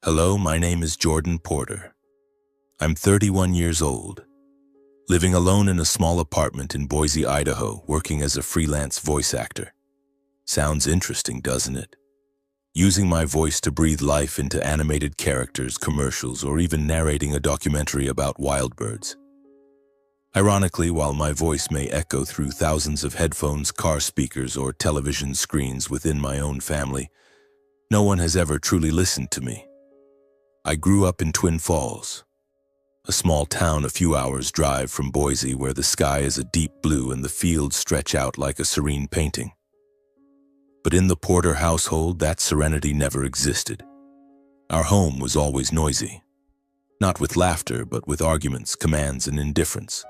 Hello, my name is Jordan Porter. I'm 31 years old, living alone in a small apartment in Boise, Idaho, working as a freelance voice actor. Sounds interesting, doesn't it? Using my voice to breathe life into animated characters, commercials, or even narrating a documentary about wild birds. Ironically, while my voice may echo through thousands of headphones, car speakers, or television screens within my own family, no one has ever truly listened to me. I grew up in Twin Falls, a small town a few hours' drive from Boise where the sky is a deep blue and the fields stretch out like a serene painting. But in the Porter household, that serenity never existed. Our home was always noisy, not with laughter, but with arguments, commands, and indifference.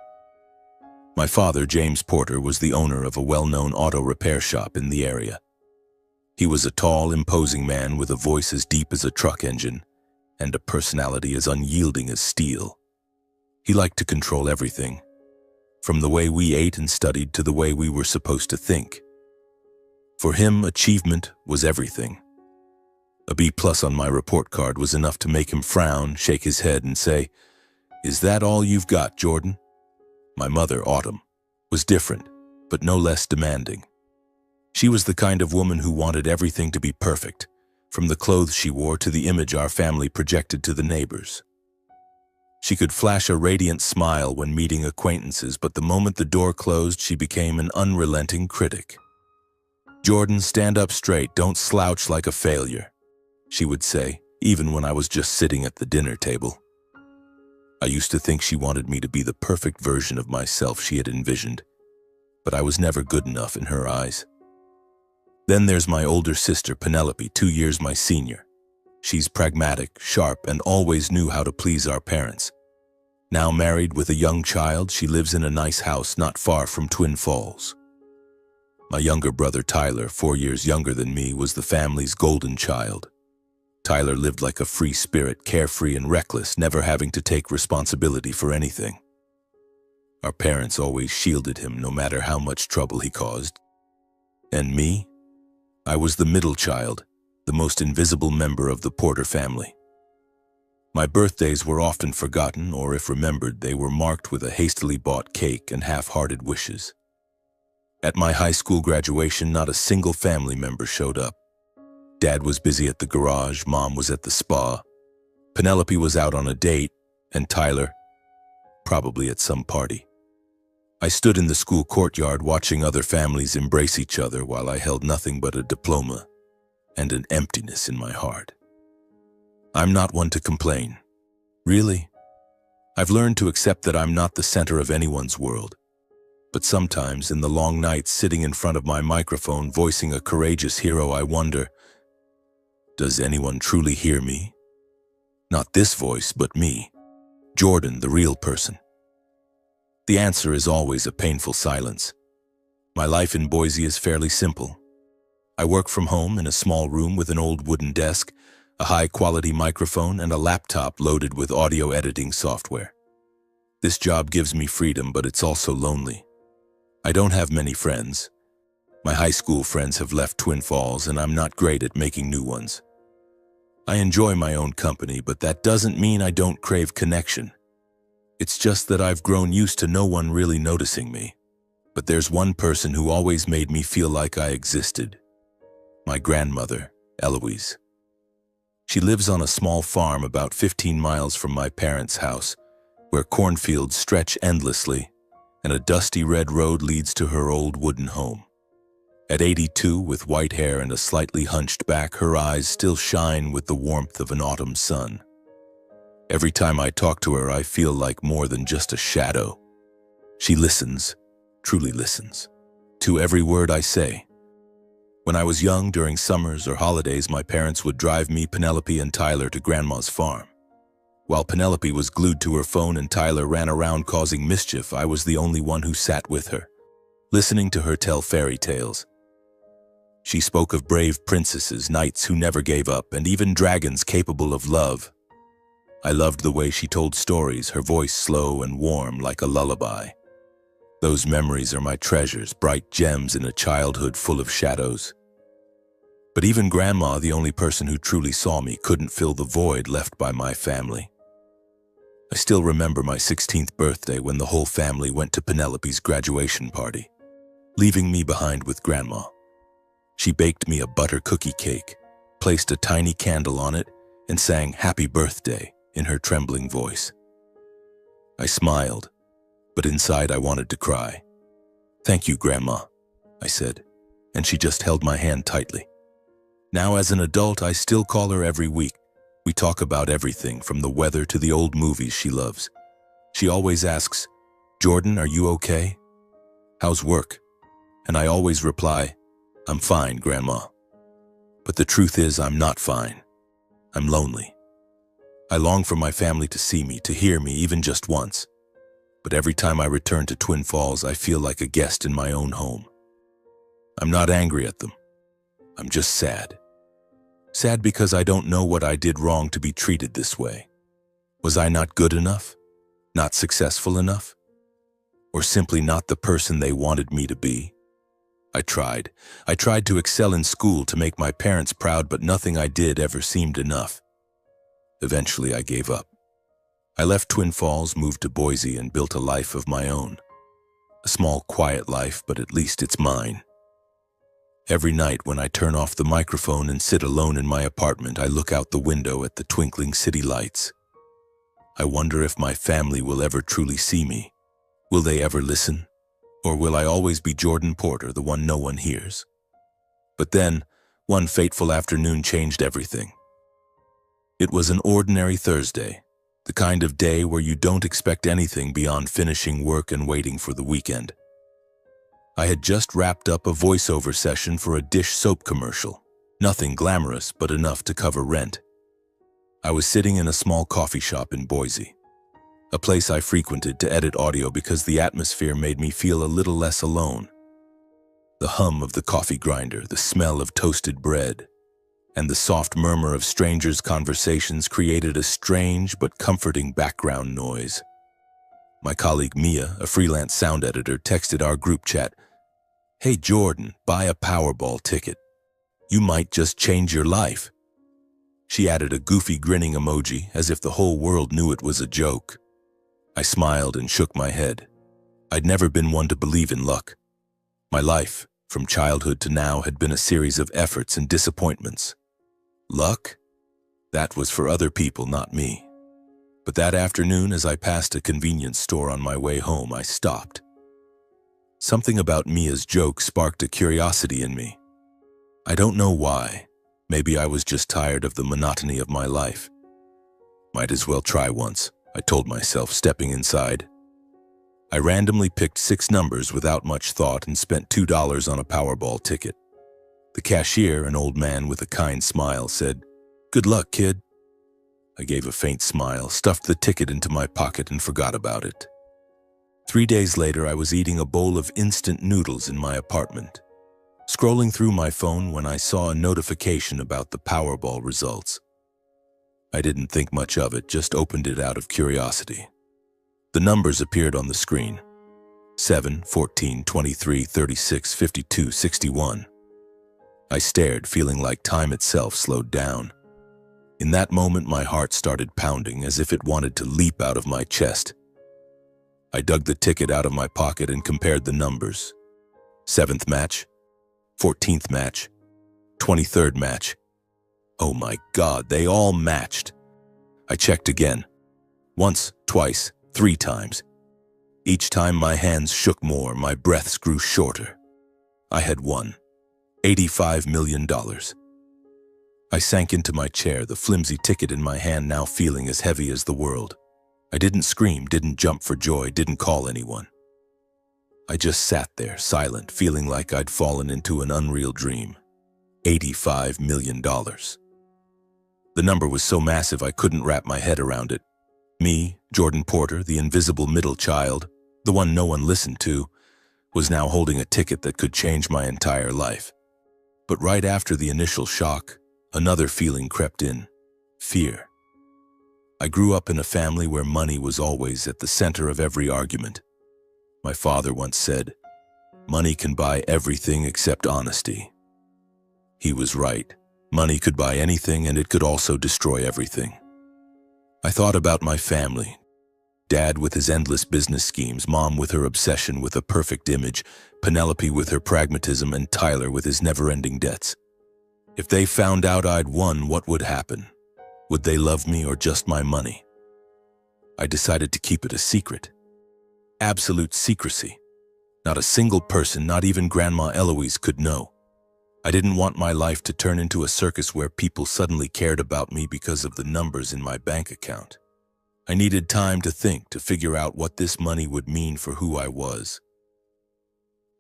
My father, James Porter, was the owner of a well-known auto repair shop in the area. He was a tall, imposing man with a voice as deep as a truck engine and a personality as unyielding as steel. He liked to control everything, from the way we ate and studied to the way we were supposed to think. For him, achievement was everything. A B+ on my report card was enough to make him frown, shake his head, and say, "Is that all you've got, Jordan?" My mother, Autumn, was different, but no less demanding. She was the kind of woman who wanted everything to be perfect, from the clothes she wore to the image our family projected to the neighbors. She could flash a radiant smile when meeting acquaintances, but the moment the door closed, she became an unrelenting critic. "Jordan, stand up straight, don't slouch like a failure," she would say, even when I was just sitting at the dinner table. I used to think she wanted me to be the perfect version of myself she had envisioned, but I was never good enough in her eyes. Then there's my older sister, Penelope, 2 years my senior. She's pragmatic, sharp, and always knew how to please our parents. Now married with a young child, she lives in a nice house not far from Twin Falls. My younger brother, Tyler, 4 years younger than me, was the family's golden child. Tyler lived like a free spirit, carefree and reckless, never having to take responsibility for anything. Our parents always shielded him, no matter how much trouble he caused. And me? I was the middle child, the most invisible member of the Porter family. My birthdays were often forgotten, or if remembered, they were marked with a hastily bought cake and half-hearted wishes. At my high school graduation, not a single family member showed up. Dad was busy at the garage, Mom was at the spa, Penelope was out on a date, and Tyler, probably at some party. I stood in the school courtyard watching other families embrace each other while I held nothing but a diploma and an emptiness in my heart. I'm not one to complain. Really. I've learned to accept that I'm not the center of anyone's world. But sometimes, in the long nights sitting in front of my microphone voicing a courageous hero, I wonder, does anyone truly hear me? Not this voice, but me, Jordan, the real person. The answer is always a painful silence. My life in Boise is fairly simple. I work from home in a small room with an old wooden desk, a high-quality microphone, and a laptop loaded with audio editing software. This job gives me freedom, but it's also lonely. I don't have many friends. My high school friends have left Twin Falls, and I'm not great at making new ones. I enjoy my own company, but that doesn't mean I don't crave connection. It's just that I've grown used to no one really noticing me. But there's one person who always made me feel like I existed. My grandmother, Eloise. She lives on a small farm about 15 miles from my parents' house, where cornfields stretch endlessly, and a dusty red road leads to her old wooden home. At 82, with white hair and a slightly hunched back, her eyes still shine with the warmth of an autumn sun. Every time I talk to her, I feel like more than just a shadow. She listens, truly listens, to every word I say. When I was young, during summers or holidays, my parents would drive me, Penelope, and Tyler to Grandma's farm. While Penelope was glued to her phone and Tyler ran around causing mischief, I was the only one who sat with her, listening to her tell fairy tales. She spoke of brave princesses, knights who never gave up, and even dragons capable of love. I loved the way she told stories, her voice slow and warm like a lullaby. Those memories are my treasures, bright gems in a childhood full of shadows. But even Grandma, the only person who truly saw me, couldn't fill the void left by my family. I still remember my 16th birthday when the whole family went to Penelope's graduation party, leaving me behind with Grandma. She baked me a butter cookie cake, placed a tiny candle on it, and sang "Happy Birthday" in her trembling voice. I smiled, but inside I wanted to cry. "Thank you, Grandma," I said, and she just held my hand tightly. Now, as an adult, I still call her every week. We talk about everything from the weather to the old movies she loves. She always asks, "Jordan, are you okay? How's work?" And I always reply, "I'm fine, Grandma." But the truth is, I'm not fine. I'm lonely. I long for my family to see me, to hear me, even just once. But every time I return to Twin Falls, I feel like a guest in my own home. I'm not angry at them. I'm just sad. Sad because I don't know what I did wrong to be treated this way. Was I not good enough? Not successful enough? Or simply not the person they wanted me to be? I tried. I tried to excel in school, to make my parents proud, but nothing I did ever seemed enough. Eventually, I gave up. I left Twin Falls, moved to Boise, and built a life of my own. A small, quiet life, but at least it's mine. Every night when I turn off the microphone and sit alone in my apartment, I look out the window at the twinkling city lights. I wonder if my family will ever truly see me. Will they ever listen? Or will I always be Jordan Porter, the one no one hears? But then, one fateful afternoon changed everything. It was an ordinary Thursday, the kind of day where you don't expect anything beyond finishing work and waiting for the weekend. I had just wrapped up a voiceover session for a dish soap commercial. Nothing glamorous, but enough to cover rent. I was sitting in a small coffee shop in Boise, a place I frequented to edit audio because the atmosphere made me feel a little less alone. The hum of the coffee grinder, the smell of toasted bread, and the soft murmur of strangers' conversations created a strange but comforting background noise. My colleague Mia, a freelance sound editor, texted our group chat, "Hey Jordan, buy a Powerball ticket. You might just change your life." She added a goofy grinning emoji as if the whole world knew it was a joke. I smiled and shook my head. I'd never been one to believe in luck. My life, from childhood to now, had been a series of efforts and disappointments. Luck? That was for other people, not me. But that afternoon, as I passed a convenience store on my way home, I stopped. Something about Mia's joke sparked a curiosity in me. I don't know why. Maybe I was just tired of the monotony of my life. Might as well try once, I told myself, stepping inside. I randomly picked 6 numbers without much thought and spent $2 on a Powerball ticket. The cashier, an old man with a kind smile, said, "Good luck, kid." I gave a faint smile, stuffed the ticket into my pocket, and forgot about it. 3 days later, I was eating a bowl of instant noodles in my apartment, scrolling through my phone when I saw a notification about the Powerball results. I didn't think much of it, just opened it out of curiosity. The numbers appeared on the screen: 7, 14, 23, 36, 52, 61. I stared, feeling like time itself slowed down. In that moment, my heart started pounding as if it wanted to leap out of my chest. I dug the ticket out of my pocket and compared the numbers. 7th match, 14th match, 23rd match. Oh my God, they all matched. I checked again. Once, twice, 3 times. Each time my hands shook more, my breaths grew shorter. I had won. $85 million. I sank into my chair, the flimsy ticket in my hand now feeling as heavy as the world. I didn't scream, didn't jump for joy, didn't call anyone. I just sat there, silent, feeling like I'd fallen into an unreal dream. $85 million. The number was so massive I couldn't wrap my head around it. Me, Jordan Porter, the invisible middle child, the one no one listened to, was now holding a ticket that could change my entire life. But right after the initial shock, another feeling crept in: fear. I grew up in a family where money was always at the center of every argument. My father once said, "Money can buy everything except honesty." He was right. Money could buy anything, and it could also destroy everything. I thought about my family. Dad with his endless business schemes, Mom with her obsession with a perfect image, Penelope with her pragmatism, and Tyler with his never-ending debts. If they found out I'd won, what would happen? Would they love me or just my money? I decided to keep it a secret. Absolute secrecy. Not a single person, not even Grandma Eloise, could know. I didn't want my life to turn into a circus where people suddenly cared about me because of the numbers in my bank account. I needed time to think, to figure out what this money would mean for who I was.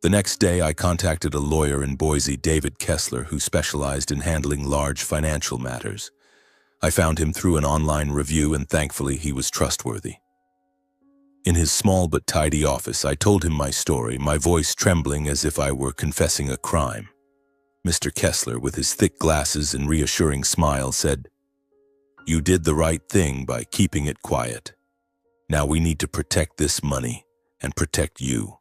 The next day, I contacted a lawyer in Boise, David Kessler, who specialized in handling large financial matters. I found him through an online review, and thankfully he was trustworthy. In his small but tidy office, I told him my story, my voice trembling as if I were confessing a crime. Mr. Kessler, with his thick glasses and reassuring smile, said, "You did the right thing by keeping it quiet. Now we need to protect this money and protect you."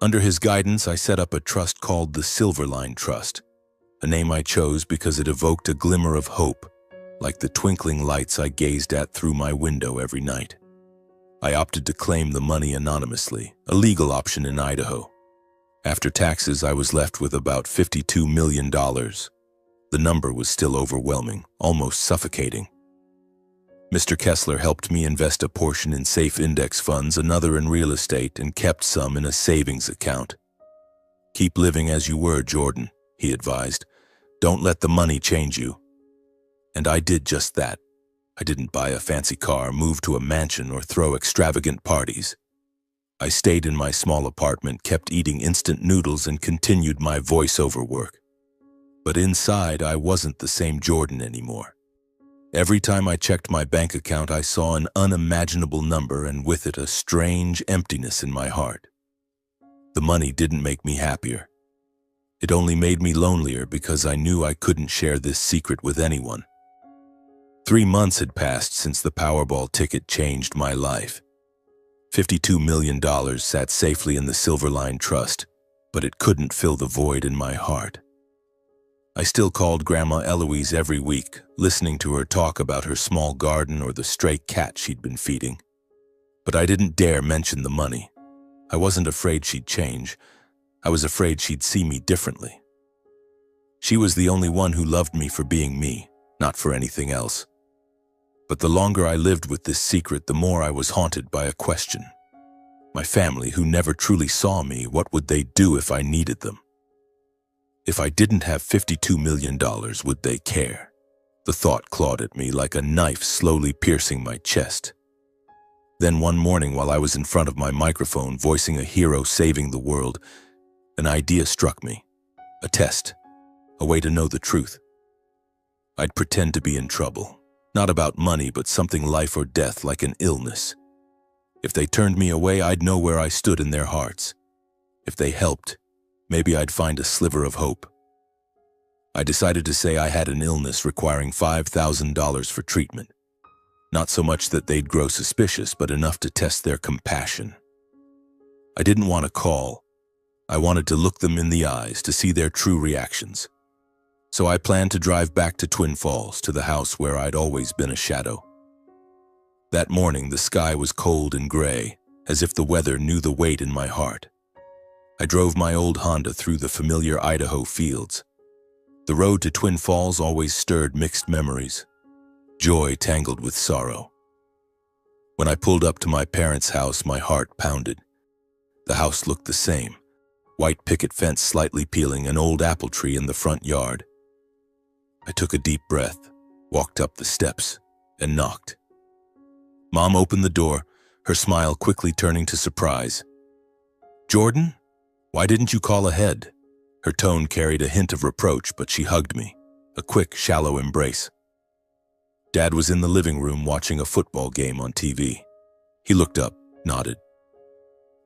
Under his guidance, I set up a trust called the Silverline Trust, a name I chose because it evoked a glimmer of hope, like the twinkling lights I gazed at through my window every night. I opted to claim the money anonymously, a legal option in Idaho. After taxes, I was left with about $52 million. The number was still overwhelming, almost suffocating. Mr. Kessler helped me invest a portion in safe index funds, another in real estate, and kept some in a savings account. "Keep living as you were, Jordan," he advised. "Don't let the money change you." And I did just that. I didn't buy a fancy car, move to a mansion, or throw extravagant parties. I stayed in my small apartment, kept eating instant noodles, and continued my voiceover work. But inside, I wasn't the same Jordan anymore. Every time I checked my bank account, I saw an unimaginable number, and with it a strange emptiness in my heart. The money didn't make me happier. It only made me lonelier because I knew I couldn't share this secret with anyone. 3 months had passed since the Powerball ticket changed my life. $52 million sat safely in the Silverline Trust, but it couldn't fill the void in my heart. I still called Grandma Eloise every week, listening to her talk about her small garden or the stray cat she'd been feeding. But I didn't dare mention the money. I wasn't afraid she'd change. I was afraid she'd see me differently. She was the only one who loved me for being me, not for anything else. But the longer I lived with this secret, the more I was haunted by a question. My family, who never truly saw me, what would they do if I needed them? If I didn't have $52 million, would they care? The thought clawed at me like a knife slowly piercing my chest. Then one morning, while I was in front of my microphone voicing a hero saving the world, an idea struck me. A test. A way to know the truth. I'd pretend to be in trouble. Not about money, but something life or death, like an illness. If they turned me away, I'd know where I stood in their hearts. If they helped, maybe I'd find a sliver of hope. I decided to say I had an illness requiring $5,000 for treatment. Not so much that they'd grow suspicious, but enough to test their compassion. I didn't want to call. I wanted to look them in the eyes, to see their true reactions. So I planned to drive back to Twin Falls, to the house where I'd always been a shadow. That morning, the sky was cold and gray, as if the weather knew the weight in my heart. I drove my old Honda through the familiar Idaho fields. The road to Twin Falls always stirred mixed memories, joy tangled with sorrow. When I pulled up to my parents' house, my heart pounded. The house looked the same. White picket fence slightly peeling, an old apple tree in the front yard. I took a deep breath, walked up the steps, and knocked. Mom opened the door, her smile quickly turning to surprise. "Jordan, why didn't you call ahead?" Her tone carried a hint of reproach, but she hugged me, a quick, shallow embrace. Dad was in the living room watching a football game on TV. He looked up, nodded.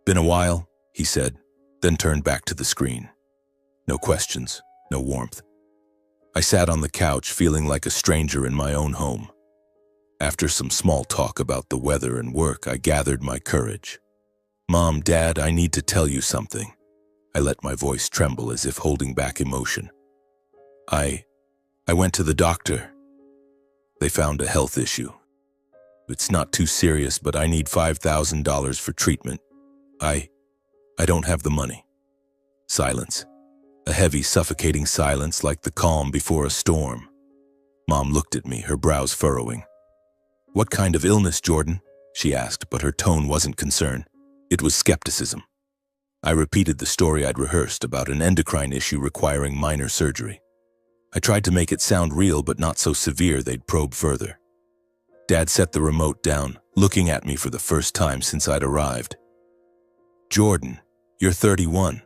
"Been a while," he said, then turned back to the screen. No questions, no warmth. I sat on the couch, feeling like a stranger in my own home. After some small talk about the weather and work, I gathered my courage. "Mom, Dad, I need to tell you something." I let my voice tremble as if holding back emotion. I went to the doctor. They found a health issue. It's not too serious, but I need $5,000 for treatment. I don't have the money. Silence. A heavy, suffocating silence like the calm before a storm. Mom looked at me, her brows furrowing. "What kind of illness, Jordan?" she asked, but her tone wasn't concern. It was skepticism. I repeated the story I'd rehearsed about an endocrine issue requiring minor surgery. I tried to make it sound real, but not so severe they'd probe further. Dad set the remote down, looking at me for the first time since I'd arrived. "Jordan, you're 31.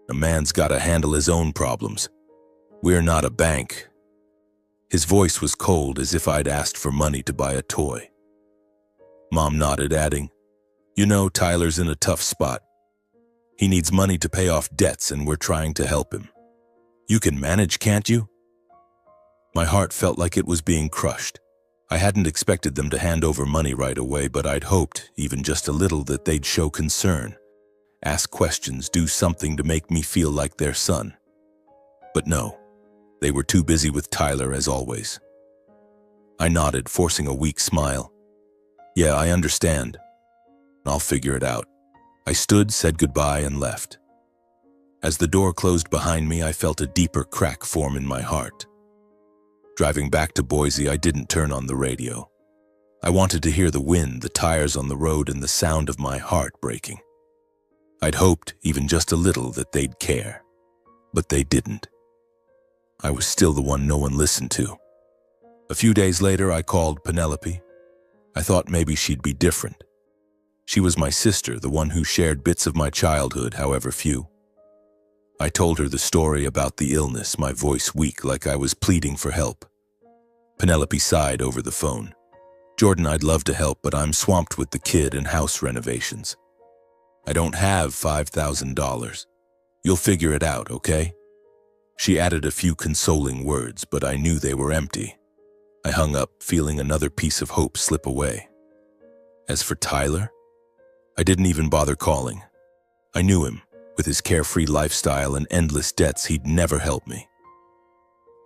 A man's gotta handle his own problems. We're not a bank." His voice was cold, as if I'd asked for money to buy a toy. Mom nodded, adding, "You know, Tyler's in a tough spot. He needs money to pay off debts, and we're trying to help him. You can manage, can't you?" My heart felt like it was being crushed. I hadn't expected them to hand over money right away, but I'd hoped, even just a little, that they'd show concern, ask questions, do something to make me feel like their son. But no. They were too busy with Tyler, as always. I nodded, forcing a weak smile. "Yeah, I understand. I'll figure it out." I stood, said goodbye, and left. As the door closed behind me, I felt a deeper crack form in my heart. Driving back to Boise, I didn't turn on the radio. I wanted to hear the wind, the tires on the road, and the sound of my heart breaking. I'd hoped, even just a little, that they'd care. But they didn't. I was still the one no one listened to. A few days later, I called Penelope. I thought maybe she'd be different. She was my sister, the one who shared bits of my childhood, however few. I told her the story about the illness, my voice weak, like I was pleading for help. Penelope sighed over the phone. "Jordan, I'd love to help, but I'm swamped with the kid and house renovations. I don't have $5,000. You'll figure it out, okay?" She added a few consoling words, but I knew they were empty. I hung up, feeling another piece of hope slip away. As for Tyler, I didn't even bother calling. I knew him. With his carefree lifestyle and endless debts, he'd never help me.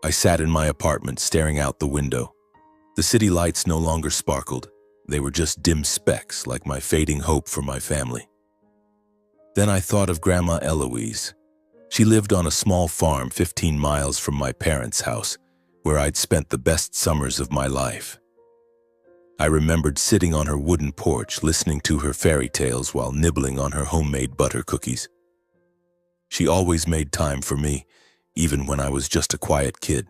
I sat in my apartment, staring out the window. The city lights no longer sparkled. They were just dim specks, like my fading hope for my family. Then I thought of Grandma Eloise. She lived on a small farm 15 miles from my parents' house, where I'd spent the best summers of my life. I remembered sitting on her wooden porch, listening to her fairy tales while nibbling on her homemade butter cookies. She always made time for me, even when I was just a quiet kid.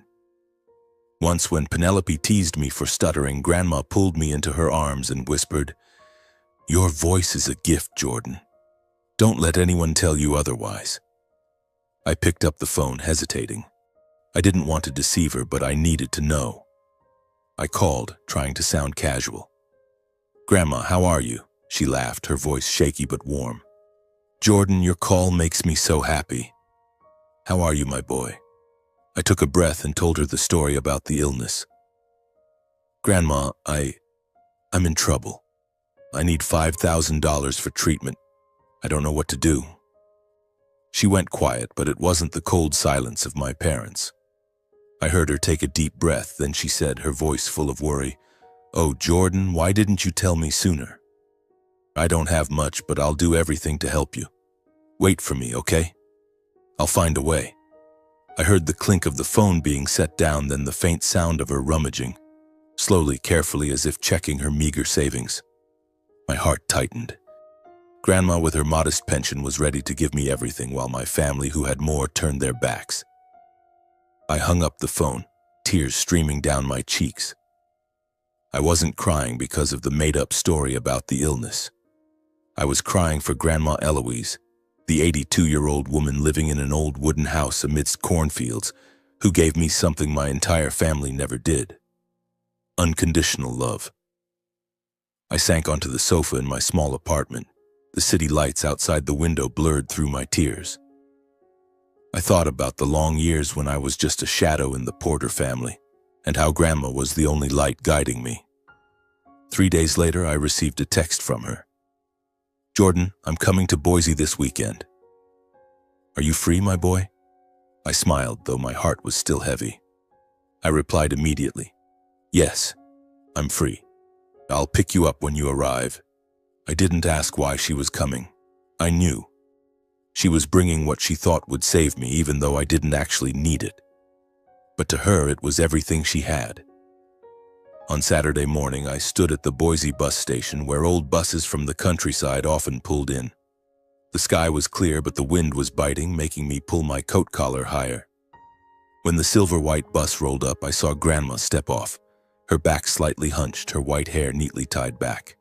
Once, when Penelope teased me for stuttering, Grandma pulled me into her arms and whispered, "Your voice is a gift, Jordan. Don't let anyone tell you otherwise." I picked up the phone, hesitating. I didn't want to deceive her, but I needed to know. I called, trying to sound casual. "Grandma, how are you?" She laughed, her voice shaky but warm. "Jordan, your call makes me so happy. How are you, my boy?" I took a breath and told her the story about the illness. "Grandma, I'm in trouble. I need $5,000 for treatment. I don't know what to do." She went quiet, but it wasn't the cold silence of my parents. I heard her take a deep breath, then she said, her voice full of worry, "Oh, Jordan, why didn't you tell me sooner? I don't have much, but I'll do everything to help you. Wait for me, okay? I'll find a way." I heard the clink of the phone being set down, then the faint sound of her rummaging, slowly, carefully, as if checking her meager savings. My heart tightened. Grandma, with her modest pension, was ready to give me everything, while my family, who had more, turned their backs. I hung up the phone, tears streaming down my cheeks. I wasn't crying because of the made-up story about the illness. I was crying for Grandma Eloise, the 82-year-old woman living in an old wooden house amidst cornfields, who gave me something my entire family never did: unconditional love. I sank onto the sofa in my small apartment. The city lights outside the window blurred through my tears. I thought about the long years when I was just a shadow in the Porter family, and how Grandma was the only light guiding me. 3 days later, I received a text from her. "Jordan, I'm coming to Boise this weekend. Are you free, my boy?" I smiled, though my heart was still heavy. I replied immediately, "Yes, I'm free. I'll pick you up when you arrive." I didn't ask why she was coming. I knew. She was bringing what she thought would save me, even though I didn't actually need it. But to her, it was everything she had. On Saturday morning, I stood at the Boise bus station where old buses from the countryside often pulled in. The sky was clear, but the wind was biting, making me pull my coat collar higher. When the silver-white bus rolled up, I saw Grandma step off, her back slightly hunched, her white hair neatly tied back.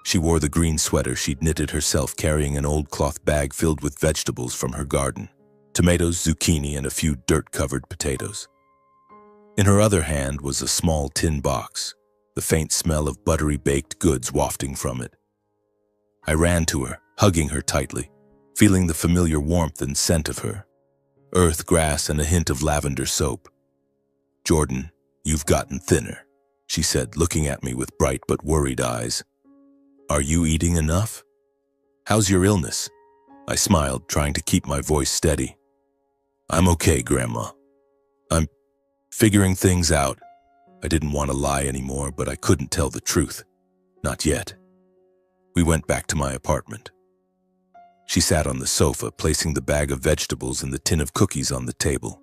She wore the green sweater she'd knitted herself, carrying an old cloth bag filled with vegetables from her garden, tomatoes, zucchini, and a few dirt-covered potatoes. In her other hand was a small tin box, the faint smell of buttery baked goods wafting from it. I ran to her, hugging her tightly, feeling the familiar warmth and scent of her, earth, grass, and a hint of lavender soap. "Jordan, you've gotten thinner," she said, looking at me with bright but worried eyes. "Are you eating enough? How's your illness?" I smiled, trying to keep my voice steady. "I'm okay, Grandma. I'm figuring things out." I didn't want to lie anymore, but I couldn't tell the truth. Not yet. We went back to my apartment. She sat on the sofa, placing the bag of vegetables and the tin of cookies on the table.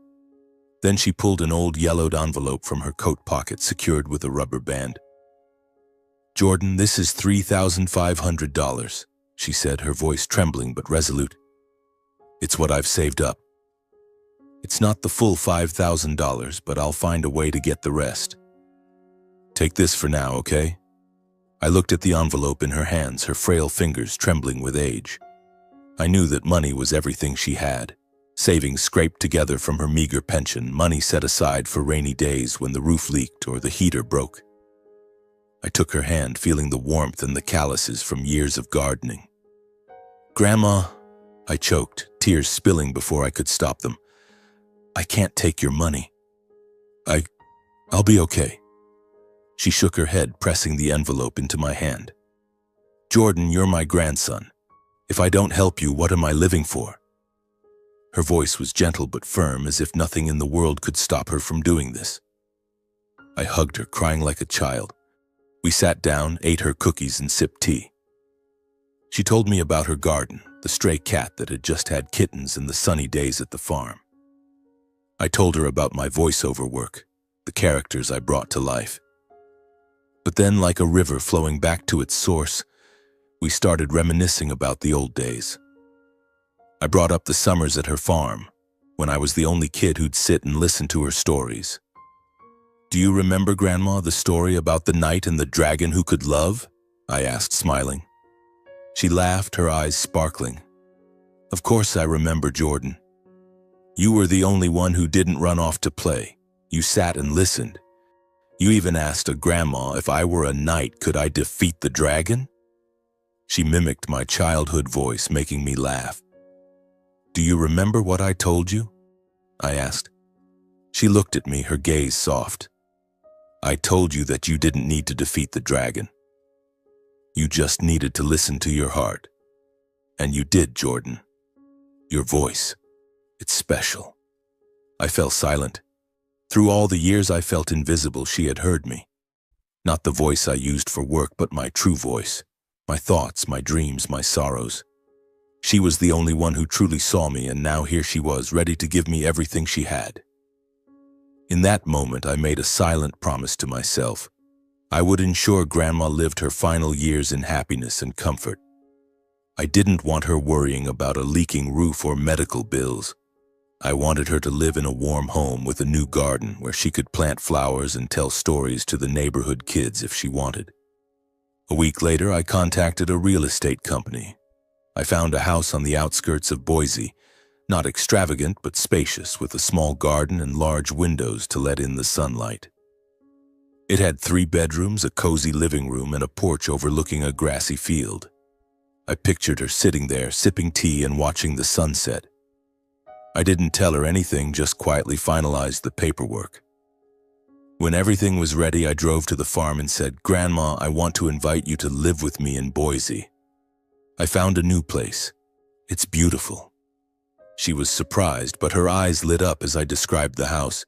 Then she pulled an old yellowed envelope from her coat pocket, secured with a rubber band. "Jordan, this is $3,500, she said, her voice trembling but resolute. "It's what I've saved up. It's not the full $5,000, but I'll find a way to get the rest. Take this for now, okay?" I looked at the envelope in her hands, her frail fingers trembling with age. I knew that money was everything she had. Savings scraped together from her meager pension, money set aside for rainy days when the roof leaked or the heater broke. I took her hand, feeling the warmth and the calluses from years of gardening. "Grandma," I choked, tears spilling before I could stop them. "I can't take your money. I'll be okay." She shook her head, pressing the envelope into my hand. "Jordan, you're my grandson. If I don't help you, what am I living for?" Her voice was gentle but firm, as if nothing in the world could stop her from doing this. I hugged her, crying like a child. We sat down, ate her cookies, and sipped tea. She told me about her garden, the stray cat that had just had kittens, and the sunny days at the farm. I told her about my voiceover work, the characters I brought to life. But then, like a river flowing back to its source, we started reminiscing about the old days. I brought up the summers at her farm, when I was the only kid who'd sit and listen to her stories. "Do you remember, Grandma, the story about the knight and the dragon who could love?" I asked, smiling. She laughed, her eyes sparkling. "Of course I remember, Jordan. You were the only one who didn't run off to play. You sat and listened. You even asked a grandma, if I were a knight, could I defeat the dragon?" She mimicked my childhood voice, making me laugh. "Do you remember what I told you?" I asked. She looked at me, her gaze soft. "I told you that you didn't need to defeat the dragon. You just needed to listen to your heart. And you did, Jordan. Your voice, it's special." I fell silent. Through all the years I felt invisible, she had heard me. Not the voice I used for work, but my true voice. My thoughts, my dreams, my sorrows. She was the only one who truly saw me, and now here she was, ready to give me everything she had. In that moment, I made a silent promise to myself. I would ensure Grandma lived her final years in happiness and comfort. I didn't want her worrying about a leaking roof or medical bills. I wanted her to live in a warm home with a new garden where she could plant flowers and tell stories to the neighborhood kids if she wanted. A week later, I contacted a real estate company. I found a house on the outskirts of Boise, not extravagant but spacious, with a small garden and large windows to let in the sunlight. It had 3 bedrooms, a cozy living room, and a porch overlooking a grassy field. I pictured her sitting there, sipping tea and watching the sunset. I didn't tell her anything, just quietly finalized the paperwork. When everything was ready, I drove to the farm and said, "Grandma, I want to invite you to live with me in Boise. I found a new place. It's beautiful." She was surprised, but her eyes lit up as I described the house.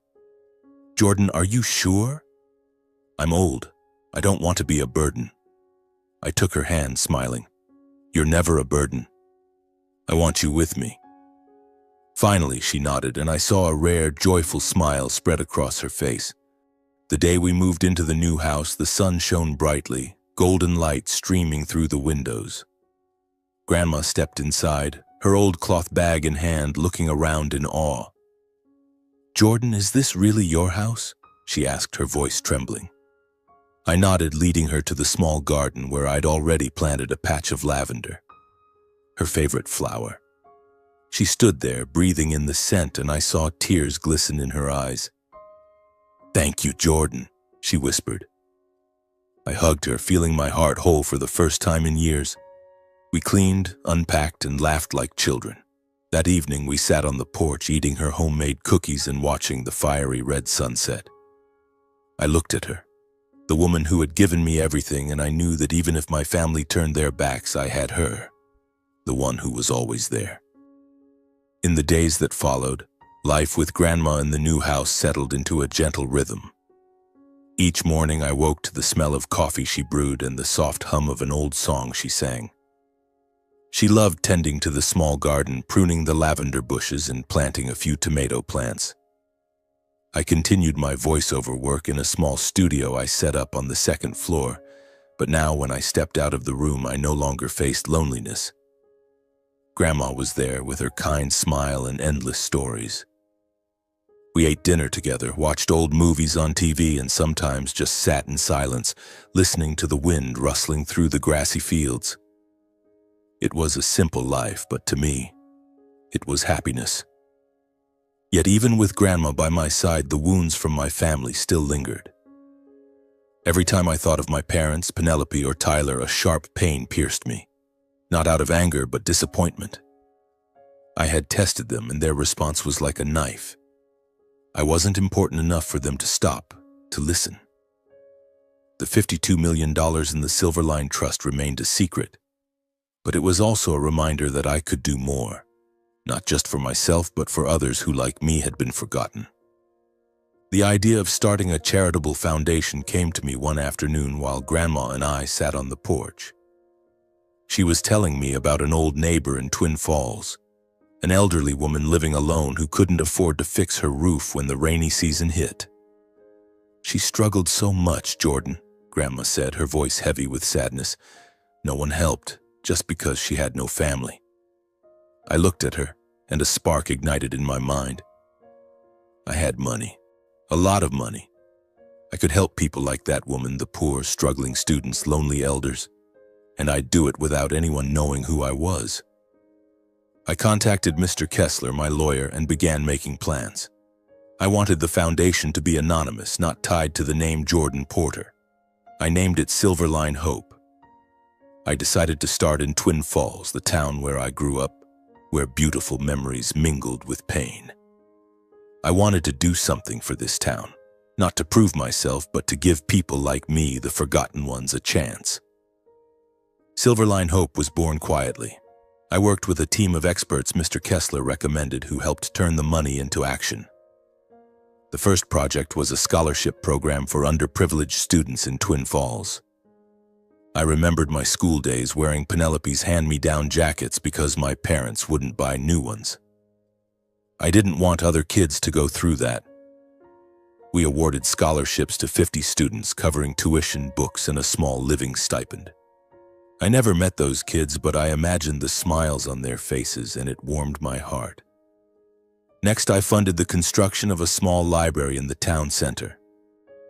"Jordan, are you sure?" "I'm old. I don't want to be a burden." I took her hand, smiling. "You're never a burden. I want you with me." Finally, she nodded, and I saw a rare, joyful smile spread across her face. The day we moved into the new house, the sun shone brightly, golden light streaming through the windows. Grandma stepped inside, her old cloth bag in hand, looking around in awe. "Jordan, is this really your house?" she asked, her voice trembling. I nodded, leading her to the small garden where I'd already planted a patch of lavender, her favorite flower. She stood there, breathing in the scent, and I saw tears glisten in her eyes. "Thank you, Jordan," she whispered. I hugged her, feeling my heart whole for the first time in years. We cleaned, unpacked, and laughed like children. That evening, we sat on the porch, eating her homemade cookies and watching the fiery red sunset. I looked at her, the woman who had given me everything, and I knew that even if my family turned their backs, I had her, the one who was always there. In the days that followed, life with Grandma in the new house settled into a gentle rhythm. Each morning I woke to the smell of coffee she brewed and the soft hum of an old song she sang. She loved tending to the small garden, pruning the lavender bushes and planting a few tomato plants. I continued my voiceover work in a small studio I set up on the second floor, but now when I stepped out of the room, I no longer faced loneliness. Grandma was there with her kind smile and endless stories. We ate dinner together, watched old movies on TV, and sometimes just sat in silence, listening to the wind rustling through the grassy fields. It was a simple life, but to me, it was happiness. Yet even with Grandma by my side, the wounds from my family still lingered. Every time I thought of my parents, Penelope or Tyler, a sharp pain pierced me. Not out of anger, but disappointment. I had tested them, and their response was like a knife. I wasn't important enough for them to stop, to listen. The $52 million in the Silverline Trust remained a secret, but it was also a reminder that I could do more, not just for myself, but for others who, like me, had been forgotten. The idea of starting a charitable foundation came to me one afternoon while Grandma and I sat on the porch. She was telling me about an old neighbor in Twin Falls, an elderly woman living alone who couldn't afford to fix her roof when the rainy season hit. "She struggled so much, Jordan," Grandma said, her voice heavy with sadness. "No one helped, just because she had no family." I looked at her, and a spark ignited in my mind. I had money, a lot of money. I could help people like that woman, the poor, struggling students, lonely elders, and I'd do it without anyone knowing who I was. I contacted Mr. Kessler, my lawyer, and began making plans. I wanted the foundation to be anonymous, not tied to the name Jordan Porter. I named it Silverline Hope. I decided to start in Twin Falls, the town where I grew up, where beautiful memories mingled with pain. I wanted to do something for this town, not to prove myself, but to give people like me, the forgotten ones, a chance. Silverline Hope was born quietly. I worked with a team of experts Mr. Kessler recommended who helped turn the money into action. The first project was a scholarship program for underprivileged students in Twin Falls. I remembered my school days wearing Penelope's hand-me-down jackets because my parents wouldn't buy new ones. I didn't want other kids to go through that. We awarded scholarships to 50 students, covering tuition, books, and a small living stipend. I never met those kids, but I imagined the smiles on their faces, and it warmed my heart. Next, I funded the construction of a small library in the town center.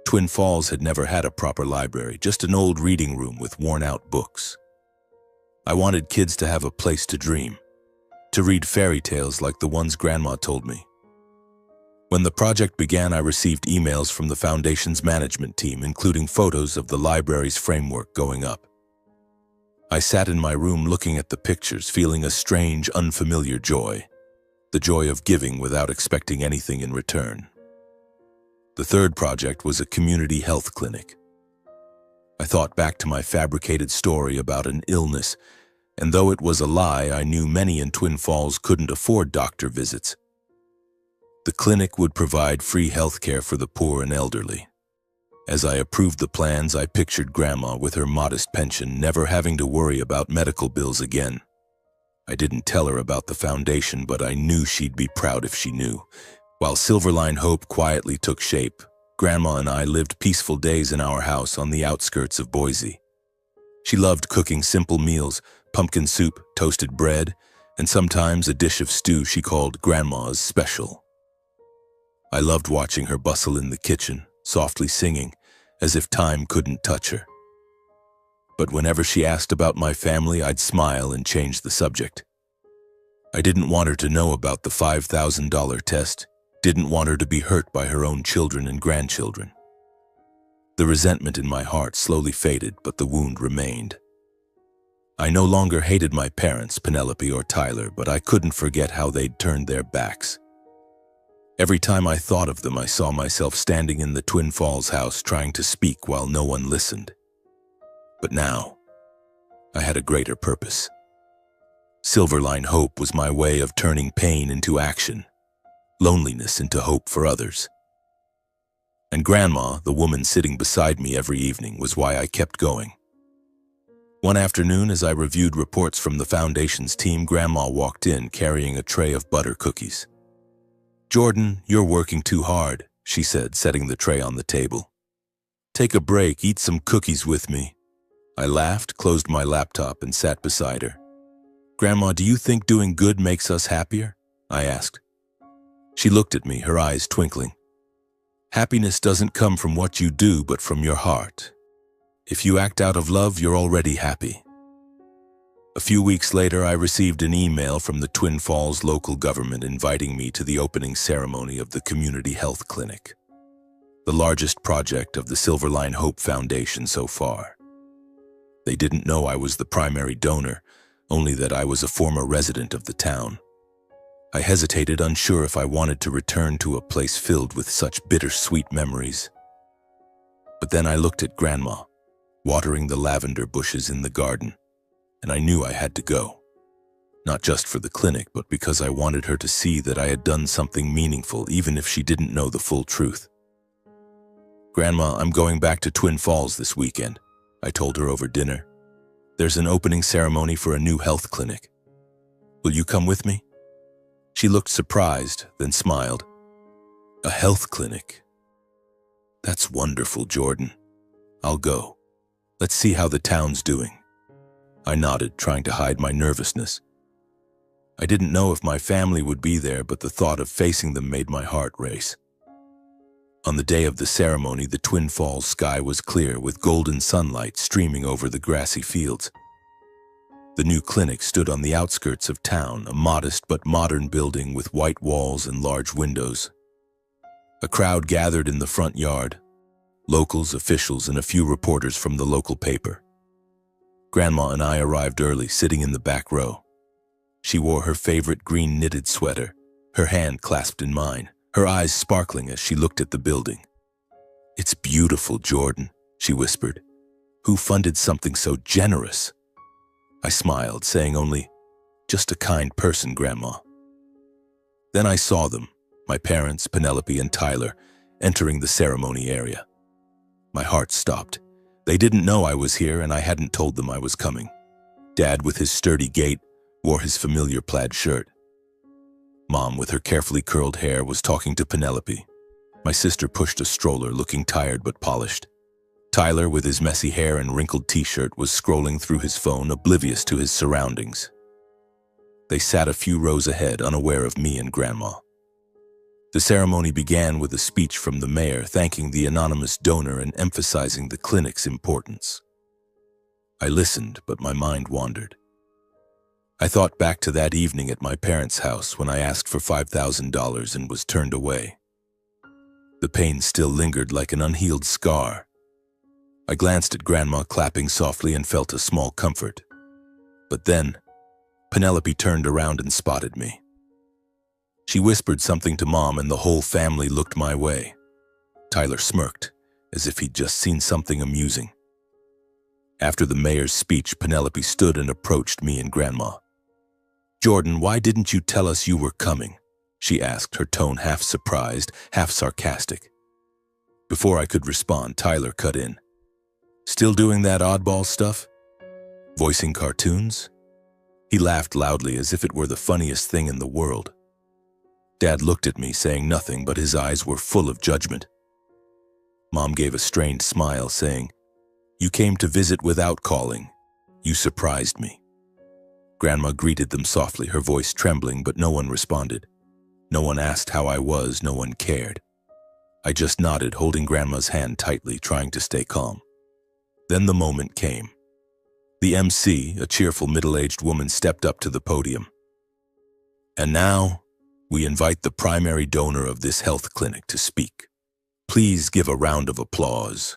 Twin Falls had never had a proper library, just an old reading room with worn-out books. I wanted kids to have a place to dream, to read fairy tales like the ones Grandma told me. When the project began, I received emails from the foundation's management team, including photos of the library's framework going up. I sat in my room looking at the pictures, feeling a strange, unfamiliar joy, the joy of giving without expecting anything in return. The third project was a community health clinic. I thought back to my fabricated story about an illness And though it was a lie, I knew many in Twin Falls couldn't afford doctor visits. The clinic would provide free health care for the poor and elderly. As I approved the plans, I pictured Grandma with her modest pension, never having to worry about medical bills again. I didn't tell her about the foundation, but I knew she'd be proud if she knew. While Silverline Hope quietly took shape, Grandma and I lived peaceful days in our house on the outskirts of Boise. She loved cooking simple meals, pumpkin soup, toasted bread, and sometimes a dish of stew she called Grandma's Special. I loved watching her bustle in the kitchen, softly singing, as if time couldn't touch her. But whenever she asked about my family, I'd smile and change the subject. I didn't want her to know about the $5,000 test, didn't want her to be hurt by her own children and grandchildren. The resentment in my heart slowly faded, but the wound remained. I no longer hated my parents, Penelope or Tyler, but I couldn't forget how they'd turned their backs. Every time I thought of them, I saw myself standing in the Twin Falls house trying to speak while no one listened. But now, I had a greater purpose. Silverline Hope was my way of turning pain into action, loneliness into hope for others. And Grandma, the woman sitting beside me every evening, was why I kept going. One afternoon, as I reviewed reports from the Foundation's team, Grandma walked in carrying a tray of butter cookies. "Jordan, you're working too hard," she said, setting the tray on the table. "Take a break, eat some cookies with me." I laughed, closed my laptop, and sat beside her. "Grandma, do you think doing good makes us happier?" I asked. She looked at me, her eyes twinkling. "Happiness doesn't come from what you do, but from your heart. If you act out of love, you're already happy." A few weeks later, I received an email from the Twin Falls local government inviting me to the opening ceremony of the Community Health Clinic, the largest project of the Silverline Hope Foundation so far. They didn't know I was the primary donor, only that I was a former resident of the town. I hesitated, unsure if I wanted to return to a place filled with such bittersweet memories. But then I looked at Grandma, watering the lavender bushes in the garden, and I knew I had to go. Not just for the clinic, but because I wanted her to see that I had done something meaningful, even if she didn't know the full truth. "Grandma, I'm going back to Twin Falls this weekend," I told her over dinner. "There's an opening ceremony for a new health clinic. Will you come with me?" She looked surprised, then smiled. "A health clinic? That's wonderful, Jordan. I'll go. Let's see how the town's doing." I nodded, trying to hide my nervousness. I didn't know if my family would be there, but the thought of facing them made my heart race. On the day of the ceremony, the Twin Falls sky was clear, with golden sunlight streaming over the grassy fields. The new clinic stood on the outskirts of town, a modest but modern building with white walls and large windows. A crowd gathered in the front yard, locals, officials, and a few reporters from the local paper. Grandma and I arrived early, sitting in the back row. She wore her favorite green knitted sweater, her hand clasped in mine, her eyes sparkling as she looked at the building. "It's beautiful, Jordan," she whispered. "Who funded something so generous?" I smiled, saying only, "Just a kind person, Grandma." Then I saw them, my parents, Penelope and Tyler, entering the ceremony area. My heart stopped. They didn't know I was here, and I hadn't told them I was coming. Dad, with his sturdy gait, wore his familiar plaid shirt. Mom, with her carefully curled hair, was talking to Penelope. My sister pushed a stroller, looking tired but polished. Tyler, with his messy hair and wrinkled t-shirt, was scrolling through his phone, oblivious to his surroundings. They sat a few rows ahead, unaware of me and Grandma. The ceremony began with a speech from the mayor thanking the anonymous donor and emphasizing the clinic's importance. I listened, but my mind wandered. I thought back to that evening at my parents' house when I asked for $5,000 and was turned away. The pain still lingered like an unhealed scar. I glanced at Grandma clapping softly and felt a small comfort. But then, Penelope turned around and spotted me. She whispered something to Mom, and the whole family looked my way. Tyler smirked, as if he'd just seen something amusing. After the mayor's speech, Penelope stood and approached me and Grandma. "Jordan, why didn't you tell us you were coming?" she asked, her tone half surprised, half sarcastic. Before I could respond, Tyler cut in. "Still doing that oddball stuff? Voicing cartoons?" He laughed loudly as if it were the funniest thing in the world. Dad looked at me, saying nothing, but his eyes were full of judgment. Mom gave a strained smile, saying, "You came to visit without calling. You surprised me." Grandma greeted them softly, her voice trembling, but no one responded. No one asked how I was, no one cared. I just nodded, holding Grandma's hand tightly, trying to stay calm. Then the moment came. The MC, a cheerful middle-aged woman, stepped up to the podium. "And now, we invite the primary donor of this health clinic to speak. Please give a round of applause."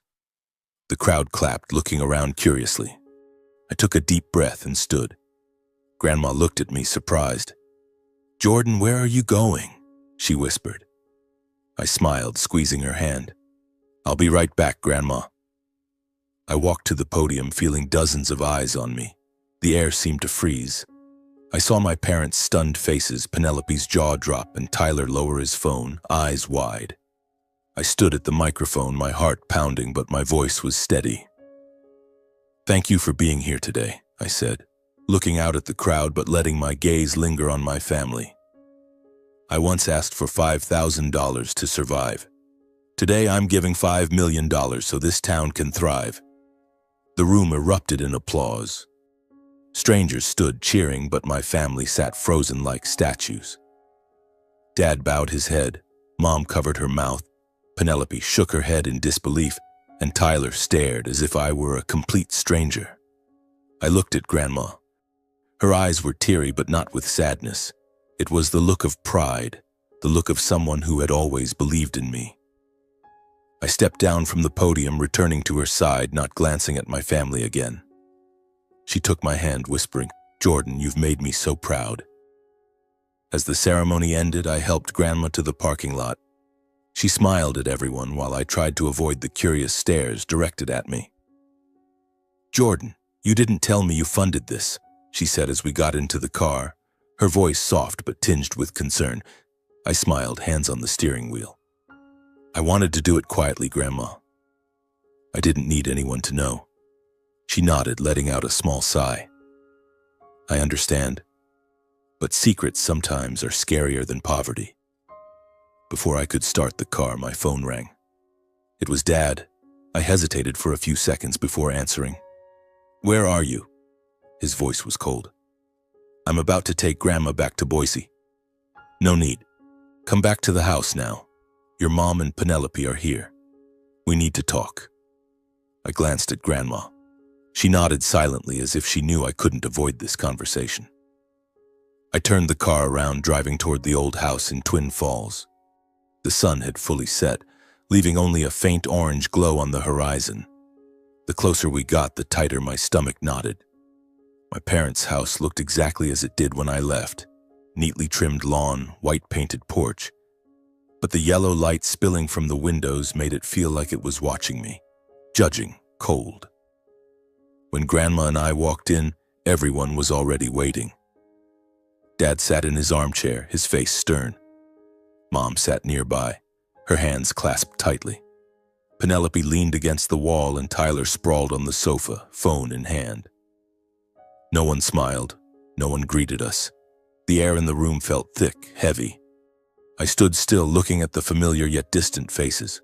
The crowd clapped, looking around curiously. I took a deep breath and stood. Grandma looked at me, surprised. "Jordan, where are you going?" she whispered. I smiled, squeezing her hand. "I'll be right back, Grandma." I walked to the podium, feeling dozens of eyes on me. The air seemed to freeze. I saw my parents' stunned faces, Penelope's jaw drop, and Tyler lower his phone, eyes wide. I stood at the microphone, my heart pounding, but my voice was steady. "Thank you for being here today," I said, looking out at the crowd but letting my gaze linger on my family. "I once asked for $5,000 to survive. Today I'm giving $5 million so this town can thrive." The room erupted in applause. Strangers stood cheering, but my family sat frozen like statues. Dad bowed his head, Mom covered her mouth, Penelope shook her head in disbelief, and Tyler stared as if I were a complete stranger. I looked at Grandma. Her eyes were teary, but not with sadness. It was the look of pride, the look of someone who had always believed in me. I stepped down from the podium, returning to her side, not glancing at my family again. She took my hand, whispering, "Jordan, you've made me so proud." As the ceremony ended, I helped Grandma to the parking lot. She smiled at everyone while I tried to avoid the curious stares directed at me. "Jordan, you didn't tell me you funded this," she said as we got into the car, her voice soft but tinged with concern. I smiled, hands on the steering wheel. "I wanted to do it quietly, Grandma. I didn't need anyone to know." She nodded, letting out a small sigh. "I understand, but secrets sometimes are scarier than poverty." Before I could start the car, my phone rang. It was Dad. I hesitated for a few seconds before answering. "Where are you?" His voice was cold. "I'm about to take Grandma back to Boise." "No need. Come back to the house now. Your mom and Penelope are here. We need to talk." I glanced at Grandma. She nodded silently as if she knew I couldn't avoid this conversation. I turned the car around, driving toward the old house in Twin Falls. The sun had fully set, leaving only a faint orange glow on the horizon. The closer we got, the tighter my stomach knotted. My parents' house looked exactly as it did when I left. Neatly trimmed lawn, white-painted porch. But the yellow light spilling from the windows made it feel like it was watching me, judging, cold. When Grandma and I walked in, everyone was already waiting. Dad sat in his armchair, his face stern. Mom sat nearby, her hands clasped tightly. Penelope leaned against the wall and Tyler sprawled on the sofa, phone in hand. No one smiled, no one greeted us. The air in the room felt thick, heavy. I stood still, looking at the familiar yet distant faces,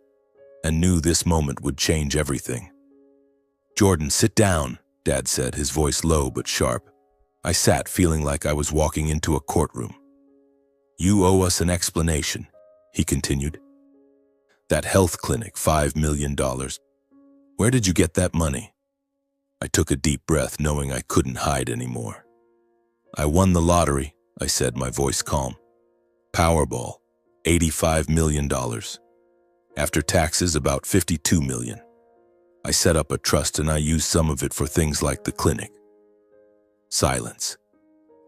and knew this moment would change everything. "Jordan, sit down," Dad said, his voice low but sharp. I sat, feeling like I was walking into a courtroom. "You owe us an explanation," he continued. "That health clinic, $5 million. Where did you get that money?" I took a deep breath, knowing I couldn't hide anymore. "I won the lottery," I said, my voice calm. "Powerball, $85 million. After taxes, about $52 million. I set up a trust and I used some of it for things like the clinic." Silence.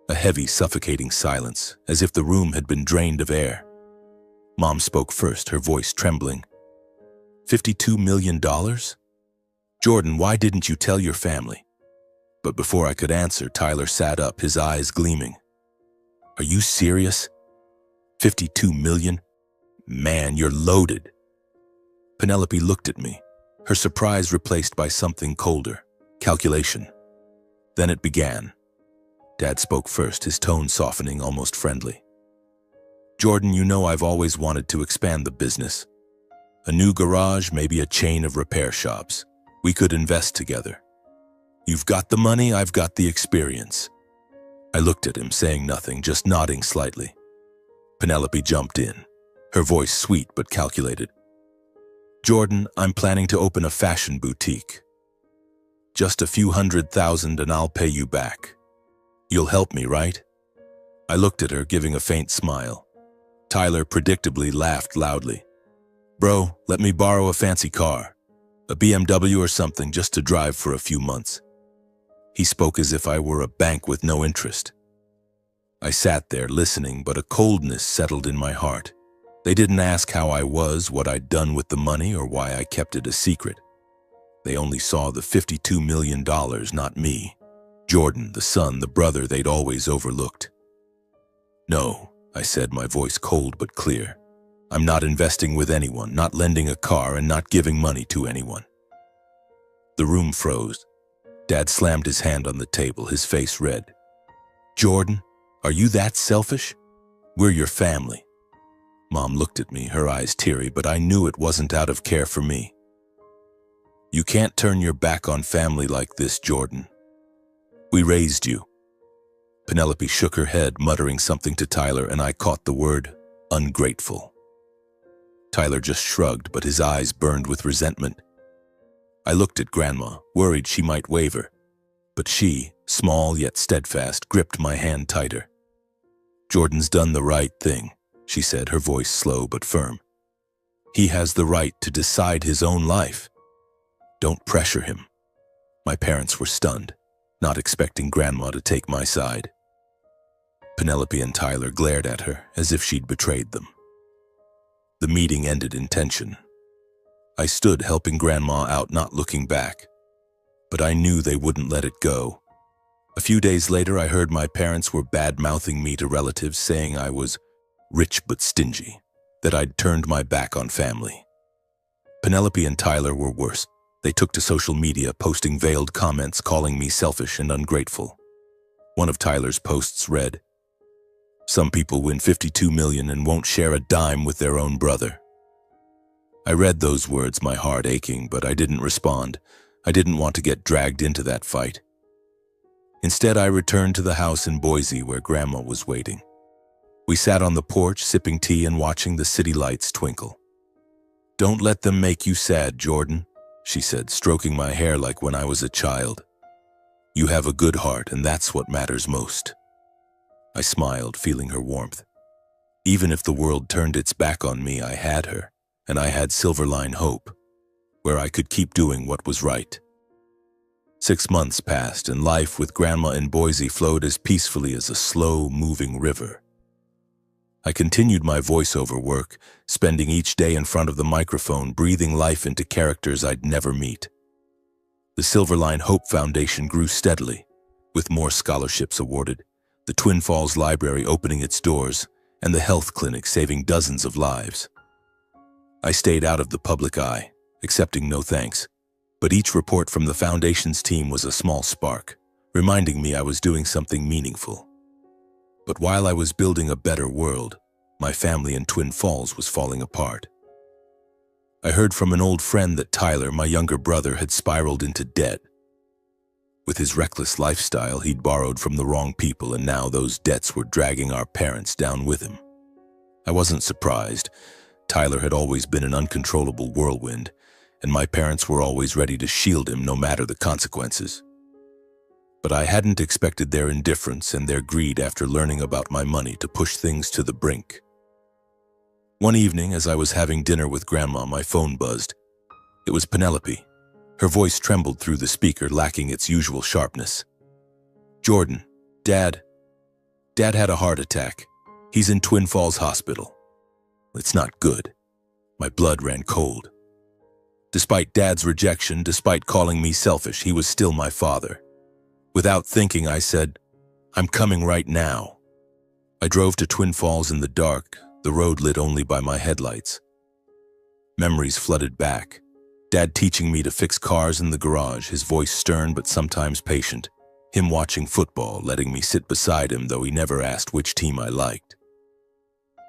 A heavy, suffocating silence, as if the room had been drained of air. Mom spoke first, her voice trembling. $52 million? Jordan, why didn't you tell your family? But before I could answer, Tyler sat up, his eyes gleaming. Are you serious? 52 million? Man, you're loaded. Penelope looked at me, her surprise replaced by something colder, calculation. Then it began. Dad spoke first, his tone softening, almost friendly. Jordan, you know I've always wanted to expand the business. A new garage, maybe a chain of repair shops. We could invest together. You've got the money, I've got the experience. I looked at him, saying nothing, just nodding slightly. Penelope jumped in, her voice sweet but calculated. Jordan, I'm planning to open a fashion boutique. Just a few $100,000 and I'll pay you back. You'll help me, right? I looked at her, giving a faint smile. Tyler predictably laughed loudly. Bro, let me borrow a fancy car. A BMW or something just to drive for a few months. He spoke as if I were a bank with no interest. I sat there listening, but a coldness settled in my heart. They didn't ask how I was, what I'd done with the money, or why I kept it a secret. They only saw the $52 million, not me. Jordan, the son, the brother they'd always overlooked. No, I said, my voice cold but clear. I'm not investing with anyone, not lending a car, and not giving money to anyone. The room froze. Dad slammed his hand on the table, his face red. Jordan, are you that selfish? We're your family. Mom looked at me, her eyes teary, but I knew it wasn't out of care for me. You can't turn your back on family like this, Jordan. We raised you. Penelope shook her head, muttering something to Tyler, and I caught the word ungrateful. Tyler just shrugged, but his eyes burned with resentment. I looked at Grandma, worried she might waver, but she, small yet steadfast, gripped my hand tighter. Jordan's done the right thing, she said, her voice slow but firm. He has the right to decide his own life. Don't pressure him. My parents were stunned, not expecting Grandma to take my side. Penelope and Tyler glared at her as if she'd betrayed them. The meeting ended in tension. I stood helping Grandma out, not looking back. But I knew they wouldn't let it go. A few days later, I heard my parents were bad-mouthing me to relatives, saying I was rich but stingy, that I'd turned my back on family. Penelope and Tyler were worse. They took to social media, posting veiled comments calling me selfish and ungrateful. One of Tyler's posts read, "Some people win 52 million and won't share a dime with their own brother." I read those words, my heart aching, but I didn't respond. I didn't want to get dragged into that fight. Instead, I returned to the house in Boise where Grandma was waiting. We sat on the porch, sipping tea and watching the city lights twinkle. "Don't let them make you sad, Jordan," she said, stroking my hair like when I was a child. "You have a good heart, and that's what matters most." I smiled, feeling her warmth. Even if the world turned its back on me, I had her, and I had Silverline Hope, where I could keep doing what was right. 6 months passed, and life with Grandma in Boise flowed as peacefully as a slow-moving river. I continued my voiceover work, spending each day in front of the microphone, breathing life into characters I'd never meet. The Silverline Hope Foundation grew steadily, with more scholarships awarded, the Twin Falls Library opening its doors, and the health clinic saving dozens of lives. I stayed out of the public eye, accepting no thanks, but each report from the Foundation's team was a small spark, reminding me I was doing something meaningful. But while I was building a better world, my family in Twin Falls was falling apart. I heard from an old friend that Tyler, my younger brother, had spiraled into debt. With his reckless lifestyle, he'd borrowed from the wrong people, and now those debts were dragging our parents down with him. I wasn't surprised. Tyler had always been an uncontrollable whirlwind, and my parents were always ready to shield him no matter the consequences. But I hadn't expected their indifference and their greed after learning about my money to push things to the brink. One evening, as I was having dinner with Grandma, my phone buzzed. It was Penelope. Her voice trembled through the speaker, lacking its usual sharpness. "Jordan, Dad had a heart attack. He's in Twin Falls Hospital. It's not good." My blood ran cold. Despite Dad's rejection, despite calling me selfish, he was still my father. Without thinking, I said, "I'm coming right now." I drove to Twin Falls in the dark, the road lit only by my headlights. Memories flooded back. Dad teaching me to fix cars in the garage, his voice stern but sometimes patient. Him watching football, letting me sit beside him, though he never asked which team I liked.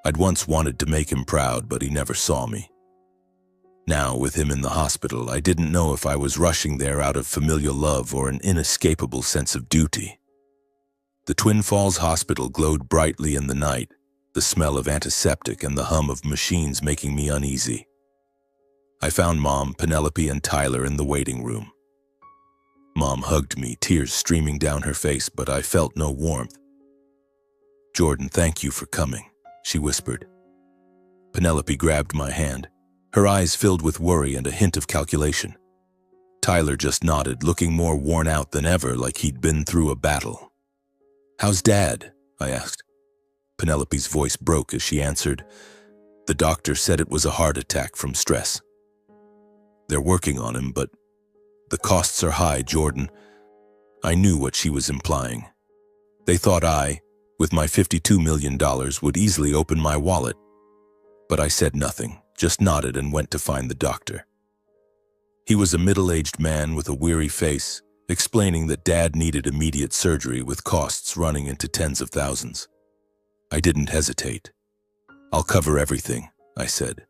I'd once wanted to make him proud, but he never saw me. Now, with him in the hospital, I didn't know if I was rushing there out of familial love or an inescapable sense of duty. The Twin Falls Hospital glowed brightly in the night, the smell of antiseptic and the hum of machines making me uneasy. I found Mom, Penelope, and Tyler in the waiting room. Mom hugged me, tears streaming down her face, but I felt no warmth. "Jordan, thank you for coming," she whispered. Penelope grabbed my hand, her eyes filled with worry and a hint of calculation. Tyler just nodded, looking more worn out than ever, like he'd been through a battle. "How's Dad?" I asked. Penelope's voice broke as she answered, "The doctor said it was a heart attack from stress. They're working on him, but the costs are high, Jordan." I knew what she was implying. They thought I, with my $52 million, would easily open my wallet. But I said nothing, just nodded and went to find the doctor. He was a middle-aged man with a weary face, explaining that Dad needed immediate surgery with costs running into tens of thousands. I didn't hesitate. "I'll cover everything," I said,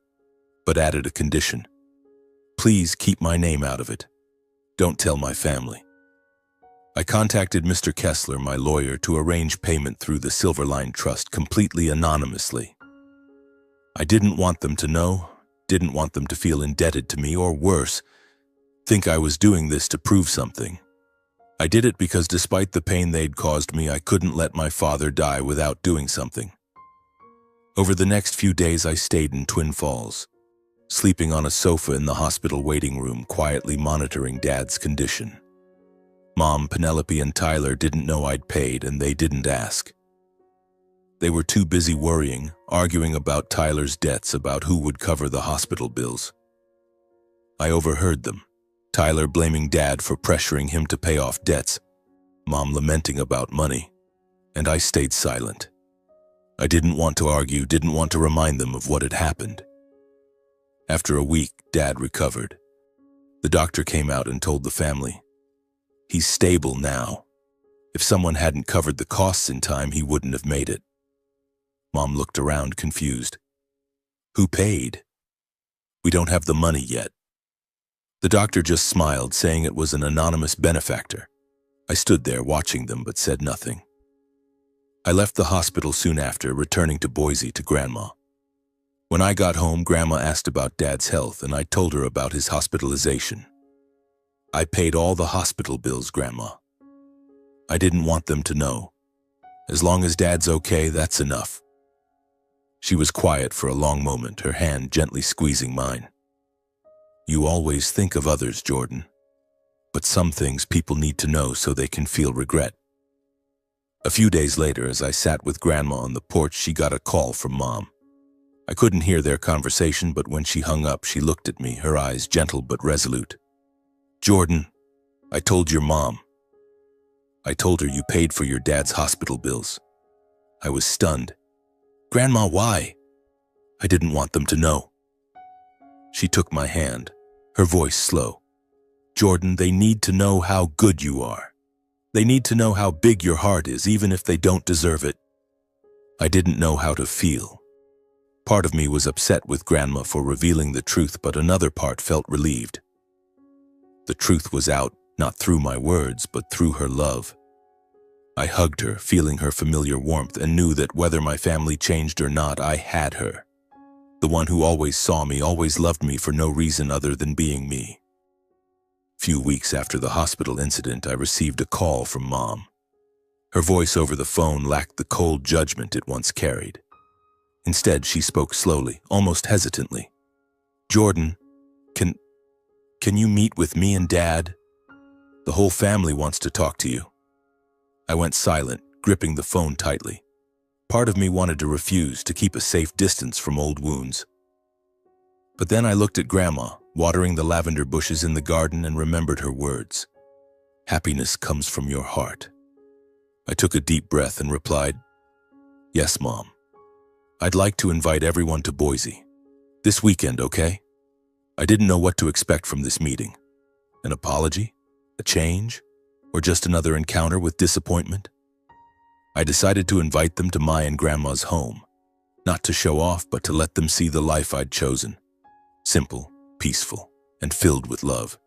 but added a condition. "Please keep my name out of it. Don't tell my family." I contacted Mr. Kessler, my lawyer, to arrange payment through the Silverline Trust completely anonymously. I didn't want them to know, didn't want them to feel indebted to me, or worse, think I was doing this to prove something. I did it because despite the pain they'd caused me, I couldn't let my father die without doing something. Over the next few days, I stayed in Twin Falls, sleeping on a sofa in the hospital waiting room, quietly monitoring Dad's condition. Mom, Penelope, and Tyler didn't know I'd paid, and they didn't ask. They were too busy worrying, arguing about Tyler's debts, about who would cover the hospital bills. I overheard them, Tyler blaming Dad for pressuring him to pay off debts, Mom lamenting about money, and I stayed silent. I didn't want to argue, didn't want to remind them of what had happened. After a week, Dad recovered. The doctor came out and told the family, "He's stable now. If someone hadn't covered the costs in time, he wouldn't have made it." Mom looked around, confused. "Who paid?" "We don't have the money yet." The doctor just smiled, saying it was an anonymous benefactor. I stood there watching them but said nothing. I left the hospital soon after, returning to Boise to Grandma. When I got home, Grandma asked about Dad's health, and I told her about his hospitalization. "I paid all the hospital bills, Grandma. I didn't want them to know. As long as Dad's okay, that's enough." She was quiet for a long moment, her hand gently squeezing mine. "You always think of others, Jordan. But some things people need to know so they can feel regret." A few days later, as I sat with Grandma on the porch, she got a call from Mom. I couldn't hear their conversation, but when she hung up, she looked at me, her eyes gentle but resolute. "Jordan, I told your mom. I told her you paid for your dad's hospital bills." I was stunned. "Grandma, why?" "I didn't want them to know." She took my hand, her voice slow. "Jordan, they need to know how good you are. They need to know how big your heart is, even if they don't deserve it." I didn't know how to feel. Part of me was upset with Grandma for revealing the truth, but another part felt relieved. The truth was out, not through my words, but through her love. I hugged her, feeling her familiar warmth, and knew that whether my family changed or not, I had her. The one who always saw me, always loved me for no reason other than being me. Few weeks after the hospital incident, I received a call from Mom. Her voice over the phone lacked the cold judgment it once carried. Instead, she spoke slowly, almost hesitantly. "Jordan, can you meet with me and Dad? The whole family wants to talk to you." I went silent, gripping the phone tightly. Part of me wanted to refuse, to keep a safe distance from old wounds. But then I looked at Grandma, watering the lavender bushes in the garden, and remembered her words. Happiness comes from your heart. I took a deep breath and replied, Yes, Mom. I'd like to invite everyone to Boise. This weekend, okay? I didn't know what to expect from this meeting. An apology? A change? Or just another encounter with disappointment? I decided to invite them to my and Grandma's home, not to show off, but to let them see the life I'd chosen. Simple, peaceful, and filled with love.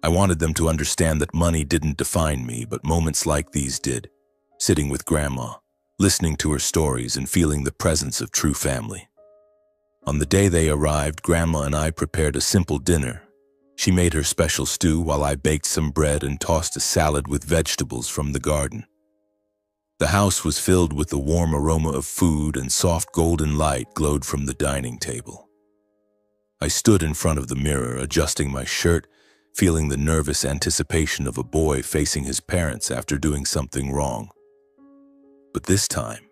I wanted them to understand that money didn't define me, but moments like these did. Sitting with Grandma, listening to her stories, and feeling the presence of true family. On the day they arrived, Grandma and I prepared a simple dinner. She made her special stew while I baked some bread and tossed a salad with vegetables from the garden. The house was filled with the warm aroma of food, and soft golden light glowed from the dining table. I stood in front of the mirror, adjusting my shirt, feeling the nervous anticipation of a boy facing his parents after doing something wrong. But this time,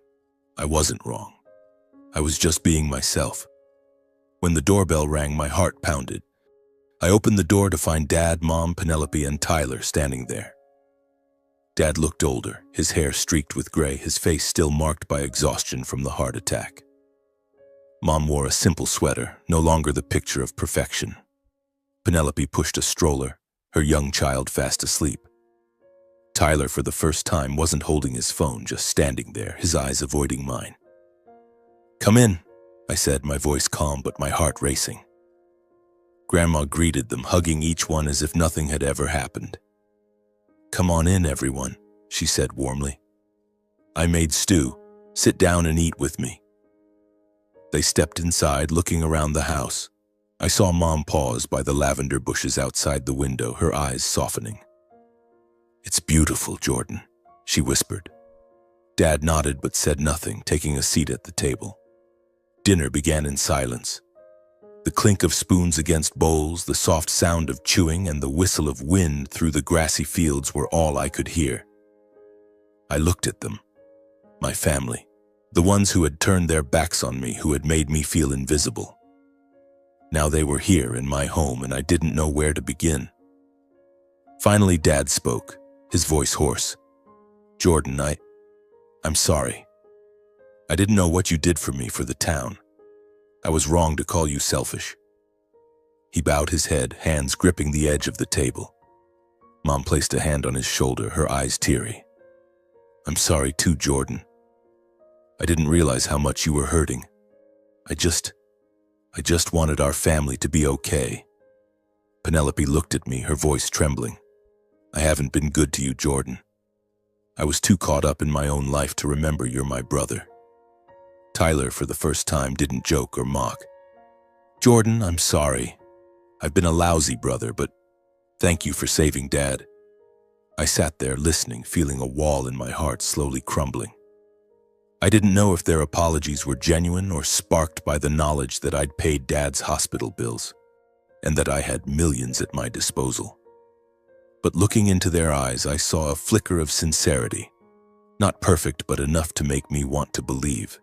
I wasn't wrong. I was just being myself. When the doorbell rang, my heart pounded. I opened the door to find Dad, Mom, Penelope, and Tyler standing there. Dad looked older, his hair streaked with gray, his face still marked by exhaustion from the heart attack. Mom wore a simple sweater, no longer the picture of perfection. Penelope pushed a stroller, her young child fast asleep. Tyler, for the first time, wasn't holding his phone, just standing there, his eyes avoiding mine. "Come in," I said, my voice calm but my heart racing. Grandma greeted them, hugging each one as if nothing had ever happened. "Come on in, everyone," she said warmly. "I made stew. Sit down and eat with me." They stepped inside, looking around the house. I saw Mom pause by the lavender bushes outside the window, her eyes softening. "It's beautiful, Jordan," she whispered. Dad nodded but said nothing, taking a seat at the table. Dinner began in silence. The clink of spoons against bowls, the soft sound of chewing, and the whistle of wind through the grassy fields were all I could hear. I looked at them, my family, the ones who had turned their backs on me, who had made me feel invisible. Now they were here in my home, and I didn't know where to begin. Finally, Dad spoke, his voice hoarse. "Jordan, I'm sorry. I didn't know what you did for me, for the town. I was wrong to call you selfish." He bowed his head, hands gripping the edge of the table. Mom placed a hand on his shoulder, her eyes teary. "I'm sorry too, Jordan. I didn't realize how much you were hurting. I just wanted our family to be okay." Penelope looked at me, her voice trembling. "I haven't been good to you, Jordan. I was too caught up in my own life to remember you're my brother." Tyler, for the first time, didn't joke or mock. "Jordan, I'm sorry. I've been a lousy brother, but thank you for saving Dad." I sat there listening, feeling a wall in my heart slowly crumbling. I didn't know if their apologies were genuine or sparked by the knowledge that I'd paid Dad's hospital bills, and that I had millions at my disposal. But looking into their eyes, I saw a flicker of sincerity, not perfect but enough to make me want to believe.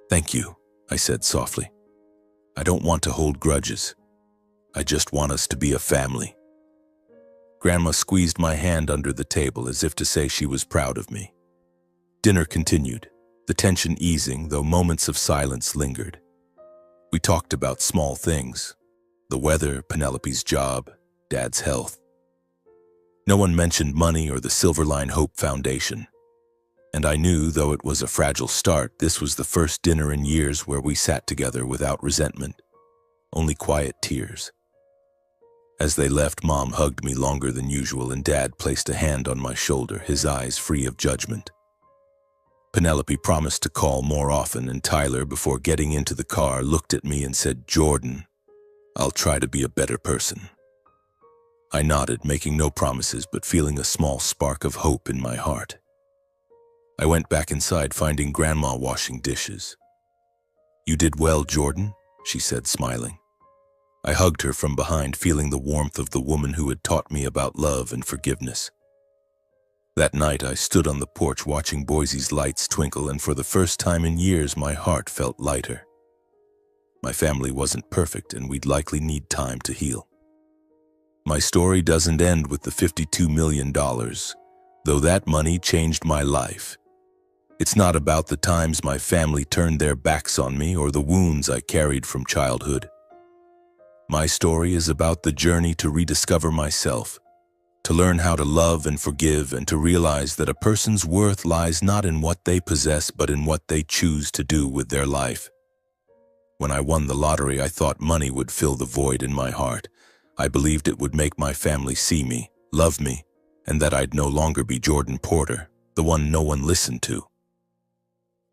"Thank you," I said softly. "I don't want to hold grudges. I just want us to be a family." Grandma squeezed my hand under the table as if to say she was proud of me. Dinner continued, the tension easing, though moments of silence lingered. We talked about small things, the weather, Penelope's job, Dad's health. No one mentioned money or the Silverline Hope Foundation. And I knew, though it was a fragile start, this was the first dinner in years where we sat together without resentment, only quiet tears. As they left, Mom hugged me longer than usual, and Dad placed a hand on my shoulder, his eyes free of judgment. Penelope promised to call more often, and Tyler, before getting into the car, looked at me and said, "Jordan, I'll try to be a better person." I nodded, making no promises but feeling a small spark of hope in my heart. I went back inside, finding Grandma washing dishes. "You did well, Jordan," she said, smiling. I hugged her from behind, feeling the warmth of the woman who had taught me about love and forgiveness. That night, I stood on the porch watching Boise's lights twinkle, and for the first time in years, my heart felt lighter. My family wasn't perfect, and we'd likely need time to heal. My story doesn't end with the $52 million, though that money changed my life. It's not about the times my family turned their backs on me or the wounds I carried from childhood. My story is about the journey to rediscover myself, to learn how to love and forgive, and to realize that a person's worth lies not in what they possess but in what they choose to do with their life. When I won the lottery, I thought money would fill the void in my heart. I believed it would make my family see me, love me, and that I'd no longer be Jordan Porter, the one no one listened to.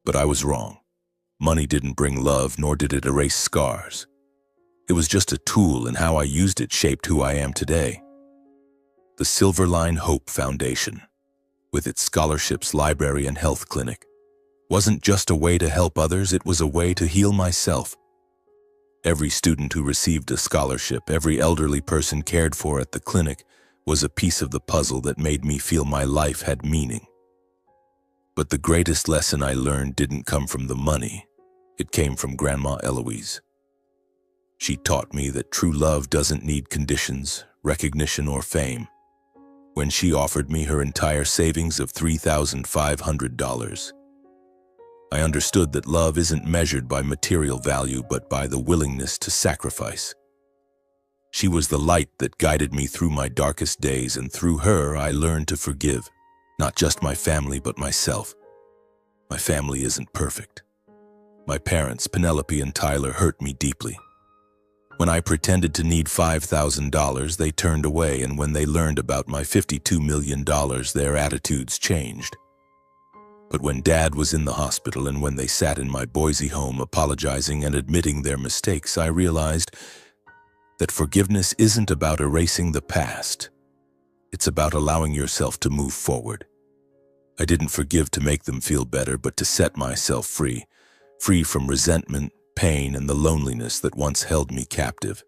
But I was wrong. Money didn't bring love, nor did it erase scars. It was just a tool, and how I used it shaped who I am today. The Silverline Hope Foundation, with its scholarships, library, and health clinic, wasn't just a way to help others, it was a way to heal myself. Every student who received a scholarship, every elderly person cared for at the clinic, was a piece of the puzzle that made me feel my life had meaning. But the greatest lesson I learned didn't come from the money. It came from Grandma Eloise. She taught me that true love doesn't need conditions, recognition, or fame. When she offered me her entire savings of $3,500, I understood that love isn't measured by material value but by the willingness to sacrifice. She was the light that guided me through my darkest days, and through her I learned to forgive. Not just my family, but myself. My family isn't perfect. My parents, Penelope and Tyler, hurt me deeply. When I pretended to need $5,000, they turned away, and when they learned about my $52 million, their attitudes changed. But when Dad was in the hospital and when they sat in my Boise home apologizing and admitting their mistakes, I realized that forgiveness isn't about erasing the past. It's about allowing yourself to move forward. I didn't forgive to make them feel better, but to set myself free from resentment, pain, and the loneliness that once held me captive.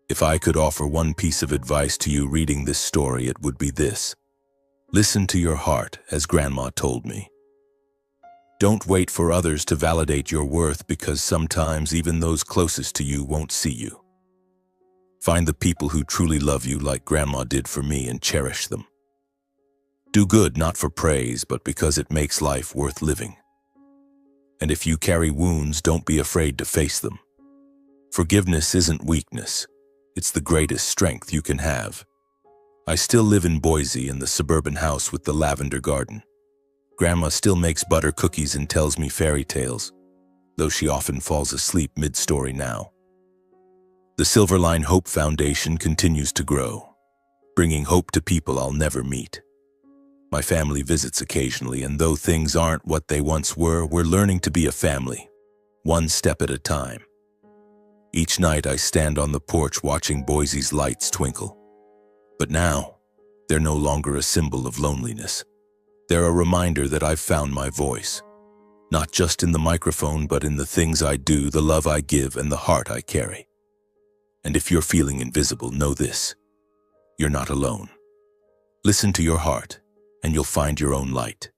If I could offer one piece of advice to you reading this story, it would be this. Listen to your heart, as Grandma told me. Don't wait for others to validate your worth, because sometimes even those closest to you won't see you. Find the people who truly love you like Grandma did for me and cherish them. Do good not for praise, but because it makes life worth living. And if you carry wounds, don't be afraid to face them. Forgiveness isn't weakness. It's the greatest strength you can have. I still live in Boise in the suburban house with the lavender garden. Grandma still makes butter cookies and tells me fairy tales, though she often falls asleep mid-story now. The Silverline Hope Foundation continues to grow, bringing hope to people I'll never meet. My family visits occasionally, and though things aren't what they once were, we're learning to be a family, one step at a time. Each night I stand on the porch watching Boise's lights twinkle. But now, they're no longer a symbol of loneliness. They're a reminder that I've found my voice, not just in the microphone, but in the things I do, the love I give, and the heart I carry. And if you're feeling invisible, know this: you're not alone. Listen to your heart, and you'll find your own light.